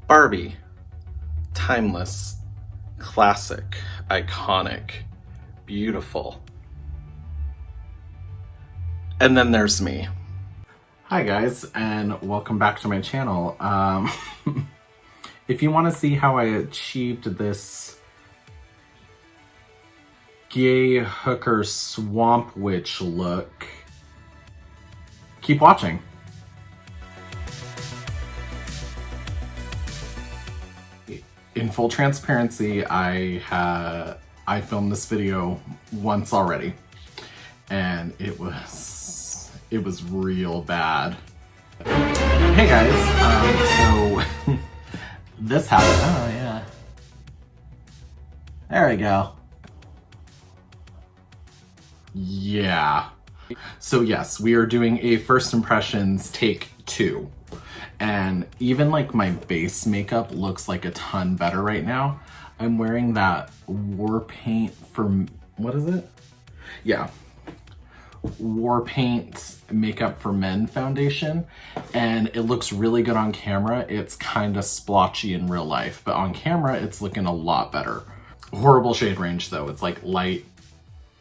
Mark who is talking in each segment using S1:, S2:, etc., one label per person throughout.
S1: Barbie, timeless, classic, iconic, beautiful. And then there's me. Hi guys, and welcome back to my channel. If you want to see how I achieved this gay hooker swamp witch look, keep watching. In full transparency, I filmed this video once already, and it was real bad. Hey guys, so this happened. Oh yeah, there we go. Yeah. So yes, we are doing a first impressions take 2. And even like my base makeup looks like a ton better right now. I'm wearing that War Paint for, what is it? Yeah. War Paint Makeup for Men foundation. And it looks really good on camera. It's kind of splotchy in real life, but on camera, it's looking a lot better. Horrible shade range though. It's like light,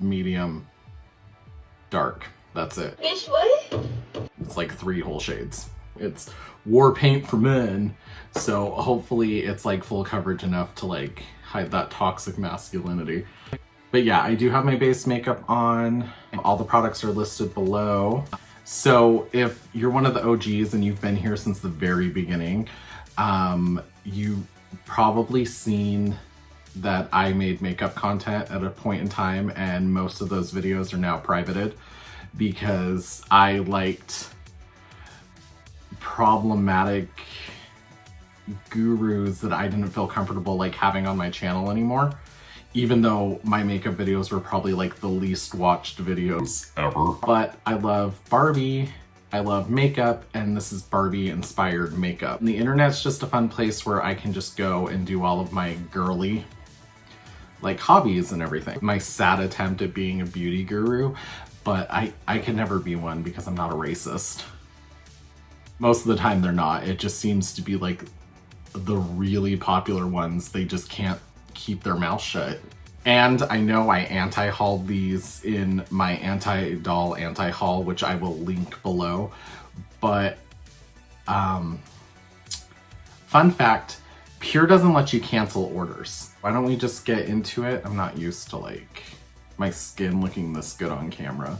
S1: medium, dark. That's it.
S2: Bitch, what?
S1: It's like 3 whole shades. It's War Paint for Men, so hopefully it's like full coverage enough to like hide that toxic masculinity. But yeah, I do have my base makeup on. All the products are listed below. So if you're one of the OGs and you've been here since the very beginning, you've probably seen that I made makeup content at a point in time, and most of those videos are now privated because I liked problematic gurus that I didn't feel comfortable like having on my channel anymore, even though my makeup videos were probably like the least watched videos ever. But I love Barbie, I love makeup, and this is Barbie inspired makeup. And the internet's just a fun place where I can just go and do all of my girly like hobbies and everything. My sad attempt at being a beauty guru, but I can never be one because I'm not a racist. Most of the time they're not. It just seems to be like the really popular ones, they just can't keep their mouth shut. And I know I anti-hauled these in my anti-doll anti-haul, which I will link below. But fun fact, Pür doesn't let you cancel orders. Why don't we just get into it? I'm not used to like my skin looking this good on camera.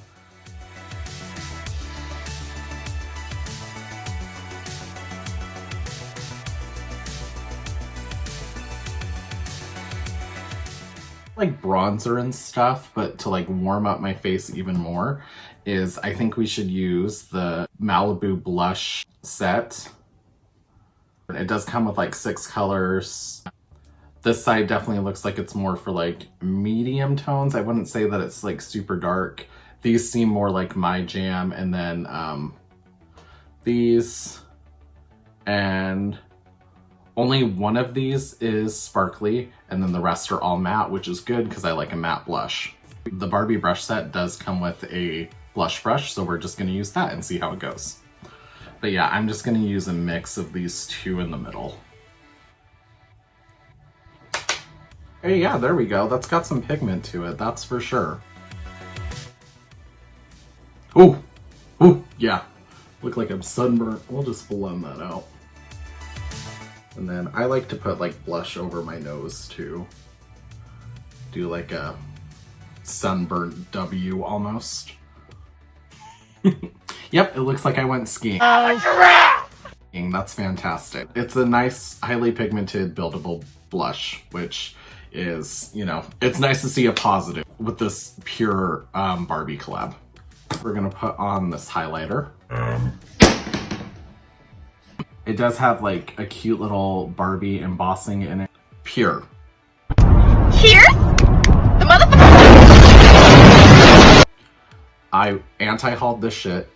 S1: Like bronzer and stuff, but to like warm up my face even more is I think we should use the Malibu blush set. It does come with like 6 colors. This side definitely looks like it's more for like medium tones. I wouldn't say that it's like super dark. These seem more like my jam, and then these, and only one of these is sparkly, and then the rest are all matte, which is good because I like a matte blush. The Barbie brush set does come with a blush brush, so we're just gonna use that and see how it goes. But yeah, I'm just gonna use a mix of these 2 in the middle. Hey, yeah, there we go. That's got some pigment to it, that's for sure. Ooh, ooh, yeah. Look like I'm sunburnt. We'll just blend that out. And then I like to put like blush over my nose too. Do like a sunburnt W almost. Yep, it looks like I went skiing. That's fantastic. It's a nice, highly pigmented, buildable blush, which is, you know, it's nice to see a positive with this Pür Barbie collab. We're gonna put on this highlighter. It does have like a cute little Barbie embossing in it. Pür.
S2: Here? The motherfucker.
S1: I anti-hauled this shit,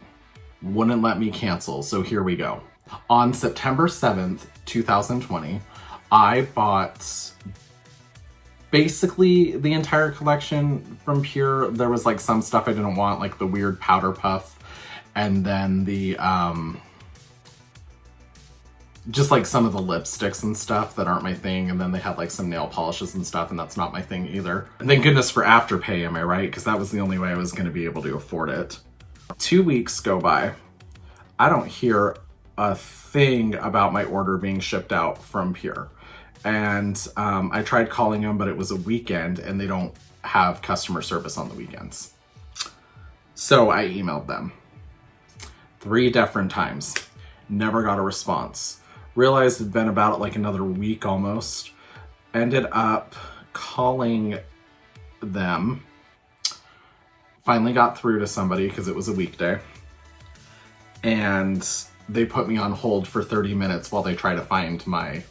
S1: wouldn't let me cancel, so here we go. On September 7th, 2020, I bought basically the entire collection from Pür. There was like some stuff I didn't want, like the weird powder puff, and then the just like some of the lipsticks and stuff that aren't my thing. And then they had like some nail polishes and stuff, and that's not my thing either. And thank goodness for Afterpay, am I right? Because that was the only way I was going to be able to afford it. 2 weeks go by. I don't hear a thing about my order being shipped out from Pür. And I tried calling them, but it was a weekend and they don't have customer service on the weekends. So I emailed them 3 different times. Never got a response. Realized it'd been about like another week almost. Ended up calling them. Finally got through to somebody because it was a weekday. And they put me on hold for 30 minutes while they try to find my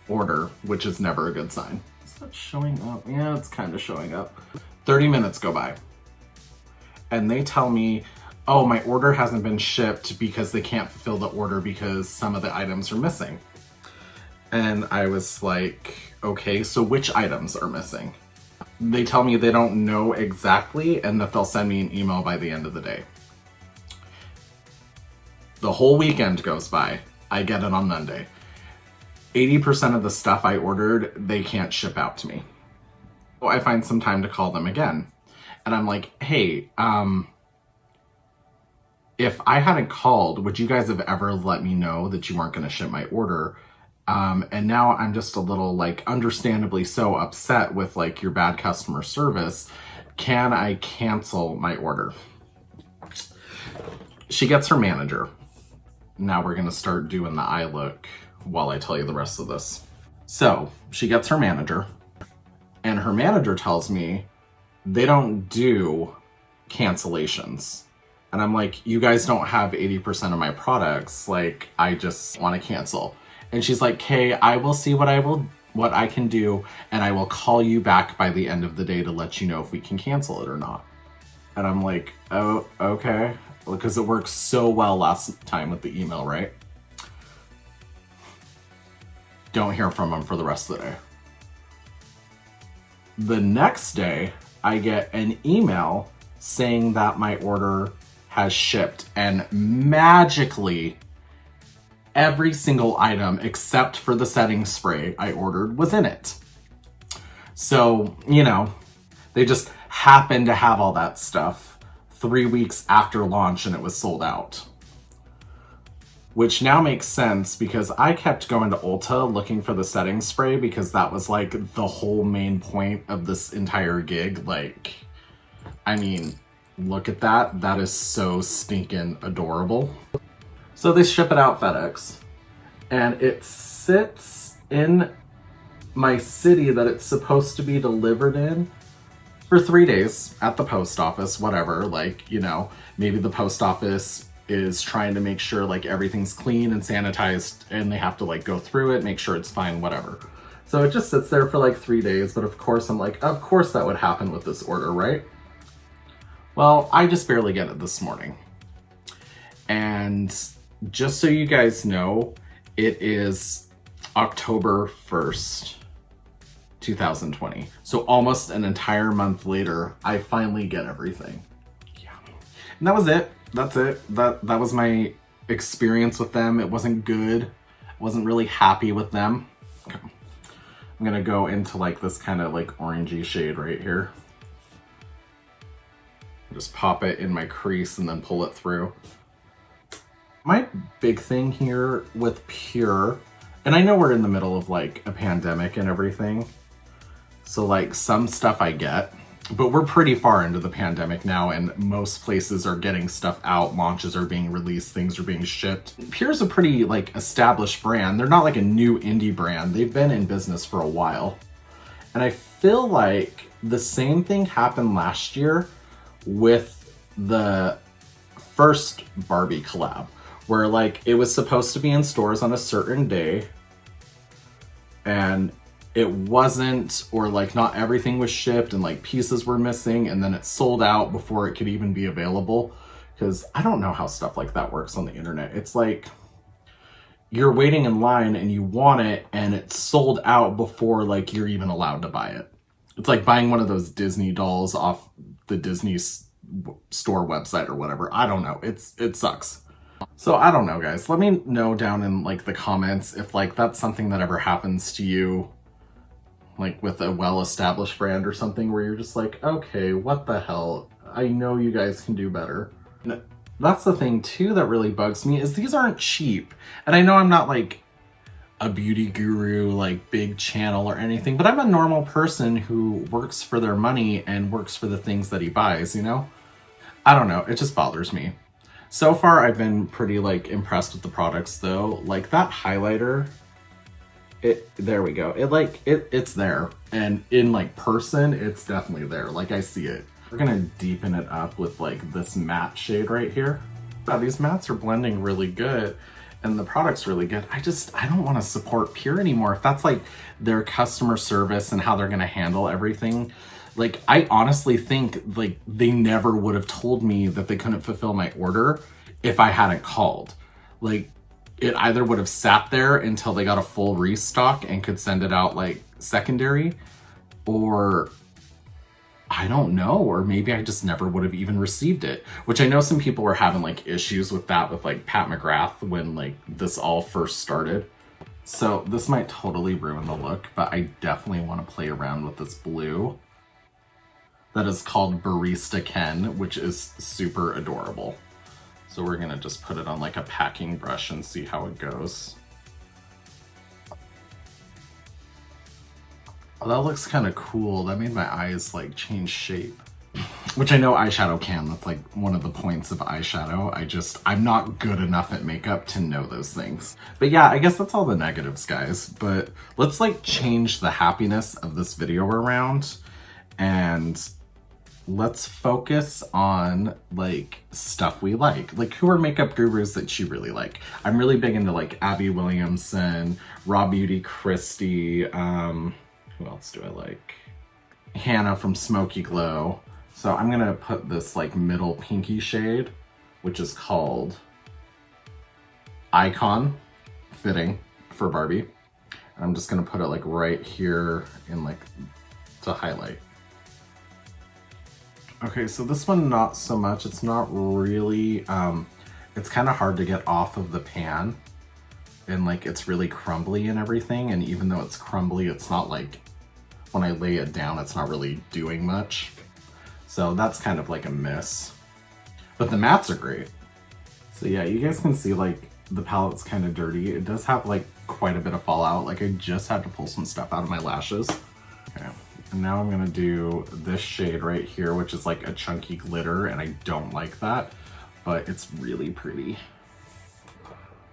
S1: order, which is never a good sign. Is that showing up? Yeah, it's kind of showing up. 30 minutes go by. And they tell me, oh, my order hasn't been shipped because they can't fulfill the order because some of the items are missing. And I was like, okay, so which items are missing? They tell me they don't know exactly and that they'll send me an email by the end of the day. The whole weekend goes by. I get it on Monday. 80% of the stuff I ordered, they can't ship out to me. So I find some time to call them again. And I'm like, hey, if I hadn't called, would you guys have ever let me know that you weren't going to ship my order? And now I'm just a little, like, understandably so upset with, like, your bad customer service. Can I cancel my order? She gets her manager. Now we're going to start doing the eye look while I tell you the rest of this. So she gets her manager, and her manager tells me they don't do cancellations. And I'm like, you guys don't have 80% of my products. Like, I just want to cancel. And she's like, okay, I will see what I can do, and I will call you back by the end of the day to let you know if we can cancel it or not. And I'm like, oh, okay. Because it worked so well last time with the email, right? Don't hear from them for the rest of the day. The next day, I get an email saying that my order has shipped, and magically, every single item except for the setting spray I ordered was in it. So, you know, they just happened to have all that stuff 3 weeks after launch and it was sold out. Which now makes sense because I kept going to Ulta looking for the setting spray because that was like the whole main point of this entire gig. Like, I mean, look at that. That is so stinking adorable. So they ship it out FedEx, and it sits in my city that it's supposed to be delivered in for 3 days at the post office, whatever. Like, you know, maybe the post office is trying to make sure like everything's clean and sanitized and they have to like go through it, make sure it's fine, whatever. So it just sits there for like 3 days, but of course I'm like, of course that would happen with this order, right? Well, I just barely get it this morning. And just so you guys know, it is October 1st, 2020. So almost an entire month later, I finally get everything. Yeah. And that was it. That's it. That was my experience with them. It wasn't good. I wasn't really happy with them. Okay. I'm gonna go into like this kind of like orangey shade right here. Just pop it in my crease and then pull it through. My big thing here with Pür, and I know we're in the middle of like a pandemic and everything, so like some stuff I get, but we're pretty far into the pandemic now and most places are getting stuff out, launches are being released, things are being shipped. Pür's a pretty like established brand. They're not like a new indie brand. They've been in business for a while. And I feel like the same thing happened last year with the first Barbie collab, where like it was supposed to be in stores on a certain day and it wasn't, or like not everything was shipped and like pieces were missing and then it sold out before it could even be available. Because I don't know how stuff like that works on the internet. It's like you're waiting in line and you want it and it's sold out before like you're even allowed to buy it. It's like buying one of those Disney dolls off the Disney store website or whatever. I don't know. It sucks. So I don't know, guys. Let me know down in like the comments if like that's something that ever happens to you, like with a well-established brand or something where you're just like, okay, what the hell? I know you guys can do better. And that's the thing too that really bugs me is these aren't cheap. And I know I'm not like a beauty guru, like big channel or anything, but I'm a normal person who works for their money and works for the things that he buys, you know? I don't know, it just bothers me. So far, I've been pretty like impressed with the products though. Like that highlighter, there we go. It's there. And in like person, it's definitely there. Like I see it. We're gonna deepen it up with like this matte shade right here. Wow, these mattes are blending really good and the product's really good. I don't want to support Pür anymore. If that's like their customer service and how they're gonna handle everything, like, I honestly think, like, they never would have told me that they couldn't fulfill my order if I hadn't called. Like, it either would have sat there until they got a full restock and could send it out, like, secondary, or I don't know, or maybe I just never would have even received it. Which I know some people were having, like, issues with that with, like, Pat McGrath when, like, this all first started. So this might totally ruin the look, but I definitely want to play around with this blue. That is called Barista Ken, which is super adorable. So we're gonna just put it on like a packing brush and see how it goes. Oh, that looks kind of cool. That made my eyes like change shape. Which I know eyeshadow can. That's like one of the points of eyeshadow. I'm not good enough at makeup to know those things. But yeah, I guess that's all the negatives, guys. But let's like change the happiness of this video around and let's focus on like stuff we like. Like who are makeup gurus that you really like? I'm really big into like Abby Williamson, Raw Beauty Christie, who else do I like? Hannah from Smoky Glow. So I'm gonna put this like middle pinky shade, which is called Icon, fitting for Barbie. And I'm just gonna put it like right here in like to highlight. Okay, so this one, not so much. It's not really, it's kind of hard to get off of the pan and like it's really crumbly and everything. And even though it's crumbly, it's not like, when I lay it down, it's not really doing much. So that's kind of like a miss. But the mattes are great. So yeah, you guys can see like the palette's kind of dirty. It does have like quite a bit of fallout. Like I just had to pull some stuff out of my lashes. Okay. And now I'm gonna do this shade right here, which is like a chunky glitter, and I don't like that, but it's really pretty.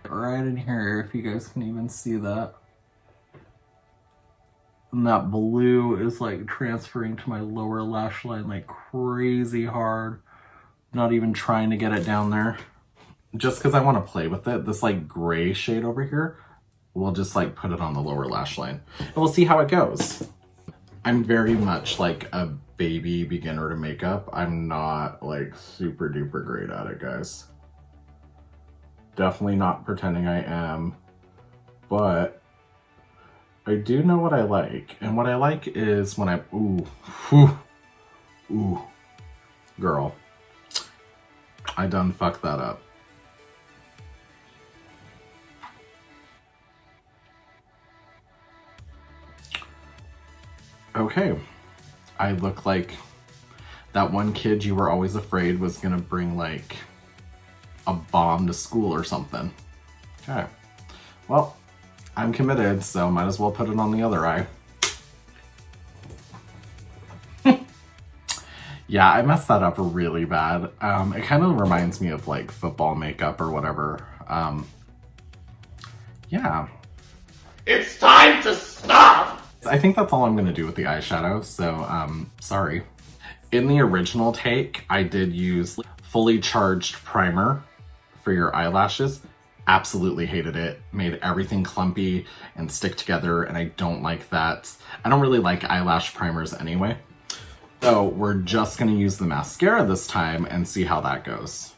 S1: Right in here, if you guys can even see that. And that blue is like transferring to my lower lash line like crazy hard. Not even trying to get it down there. Just because I want to play with it, this like gray shade over here, we'll just like put it on the lower lash line. And we'll see how it goes. I'm very much like a baby beginner to makeup. I'm not like super duper great at it, guys. Definitely not pretending I am, but I do know what I like. And what I like is when ooh, girl, I done fucked that up. Okay, I look like that one kid you were always afraid was gonna bring like a bomb to school or something. Okay, well, I'm committed, so might as well put it on the other eye. Yeah, I messed that up really bad. It kind of reminds me of like football makeup or whatever. Yeah.
S3: It's time to stop!
S1: I think that's all I'm gonna do with the eyeshadow, so sorry. In the original take, I did use fully charged primer for your eyelashes. Absolutely hated it. Made everything clumpy and stick together, and I don't like that. I don't really like eyelash primers anyway. So we're just gonna use the mascara this time and see how that goes.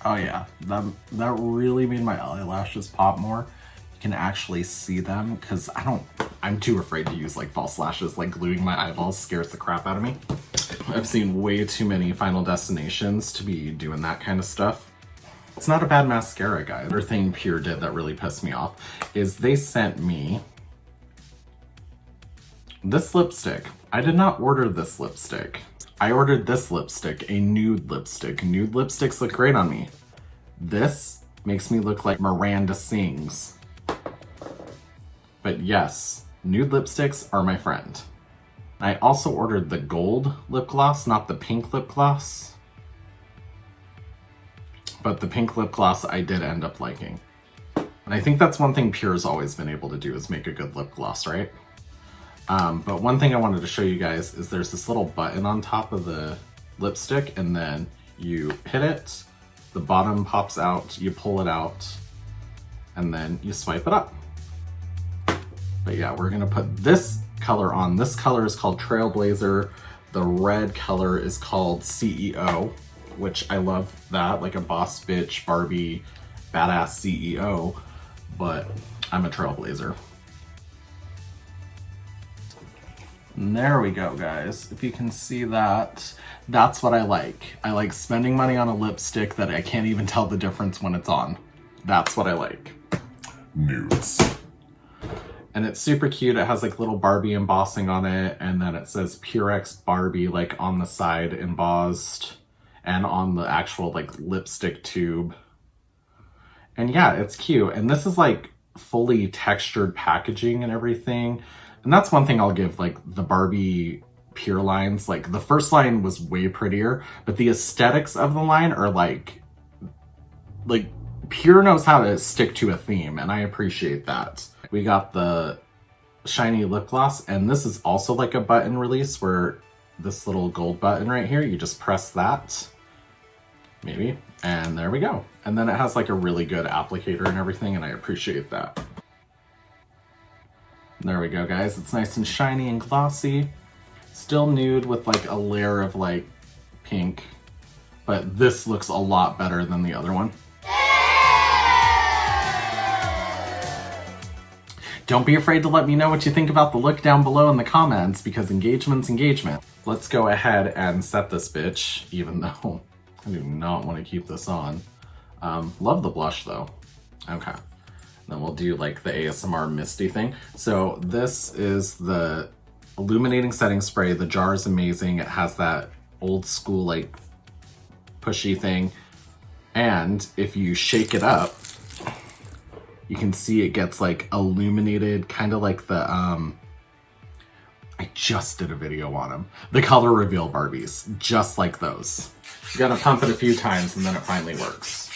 S1: Oh yeah, that really made my eyelashes pop more. You can actually see them because I'm too afraid to use like false lashes. Like gluing my eyeballs scares the crap out of me. I've seen way too many Final Destinations to be doing that kind of stuff. It's not a bad mascara, guys. Another thing Pür did that really pissed me off is they sent me this lipstick. I did not order this lipstick. I ordered this lipstick, a nude lipstick. Nude lipsticks look great on me. This makes me look like Miranda Sings. But yes, nude lipsticks are my friend. I also ordered the gold lip gloss, not the pink lip gloss. But the pink lip gloss I did end up liking. And I think that's one thing Pür's always been able to do is make a good lip gloss, right? But one thing I wanted to show you guys is there's this little button on top of the lipstick, and then you hit it, the bottom pops out, you pull it out, and then you swipe it up. But yeah, we're gonna put this color on. This color is called Trailblazer. The red color is called CEO, which I love that, like a boss bitch, Barbie, badass CEO, but I'm a trailblazer. And there we go, guys. If you can see that, that's what I like. I like spending money on a lipstick that I can't even tell the difference when it's on. That's what I like.
S4: Nudes.
S1: And it's super cute. It has like little Barbie embossing on it, and then it says Pür X Barbie like on the side embossed, and on the actual like lipstick tube. And yeah, it's cute. And this is like fully textured packaging and everything. And that's one thing I'll give like the Barbie Pür lines. Like the first line was way prettier, but the aesthetics of the line are like Pür knows how to stick to a theme, and I appreciate that. We got the shiny lip gloss, and this is also like a button release where this little gold button right here, you just press that, maybe, and there we go. And then it has like a really good applicator and everything, and I appreciate that. There we go, guys. It's nice and shiny and glossy. Still nude with like a layer of like pink, but this looks a lot better than the other one. Don't be afraid to let me know what you think about the look down below in the comments, because engagement's engagement. Let's go ahead and set this bitch, even though I do not want to keep this on. Love the blush though. Okay. Then we'll do like the ASMR Misty thing. So this is the Illuminating Setting Spray. The jar is amazing. It has that old school like pushy thing. And if you shake it up, you can see it gets like illuminated, kind of like the, I just did a video on them. The color reveal Barbies, just like those. You gotta pump it a few times and then it finally works.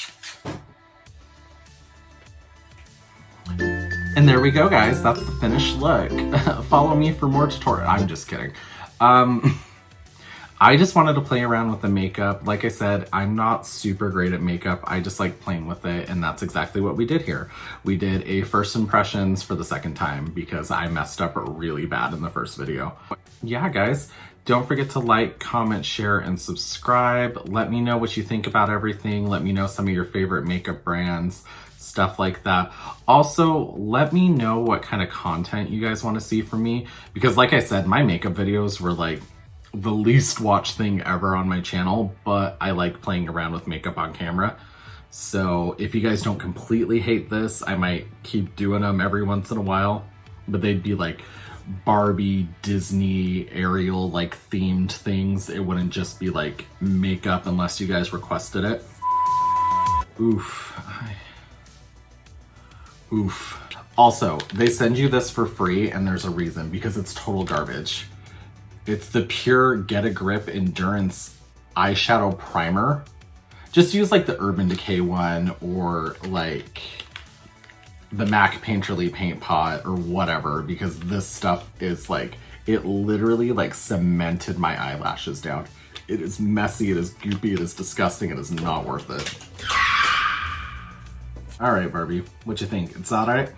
S1: And there we go, guys. That's the finished look. Follow me for more tutorial. I'm just kidding. I just wanted to play around with the makeup. Like I said, I'm not super great at makeup. I just like playing with it, and that's exactly what we did here. We did a first impressions for the second time because I messed up really bad in the first video. Yeah, guys, don't forget to like, comment, share, and subscribe. Let me know what you think about everything. Let me know some of your favorite makeup brands, stuff like that. Also, let me know what kind of content you guys want to see from me, because like I said, my makeup videos were like the least watched thing ever on my channel, but I like playing around with makeup on camera. So if you guys don't completely hate this, I might keep doing them every once in a while, but they'd be like Barbie, Disney, Ariel like themed things. It wouldn't just be like makeup unless you guys requested it. Oof. Oof. Also, they send you this for free, and there's a reason, because it's total garbage. It's the Pür Get a Grip Endurance Eyeshadow Primer. Just use like the Urban Decay one, or like the MAC Painterly Paint Pot or whatever, because this stuff is like, it literally like cemented my eyelashes down. It is messy, it is goopy, it is disgusting, it is not worth it. All right, Barbie, what you think? It's all right?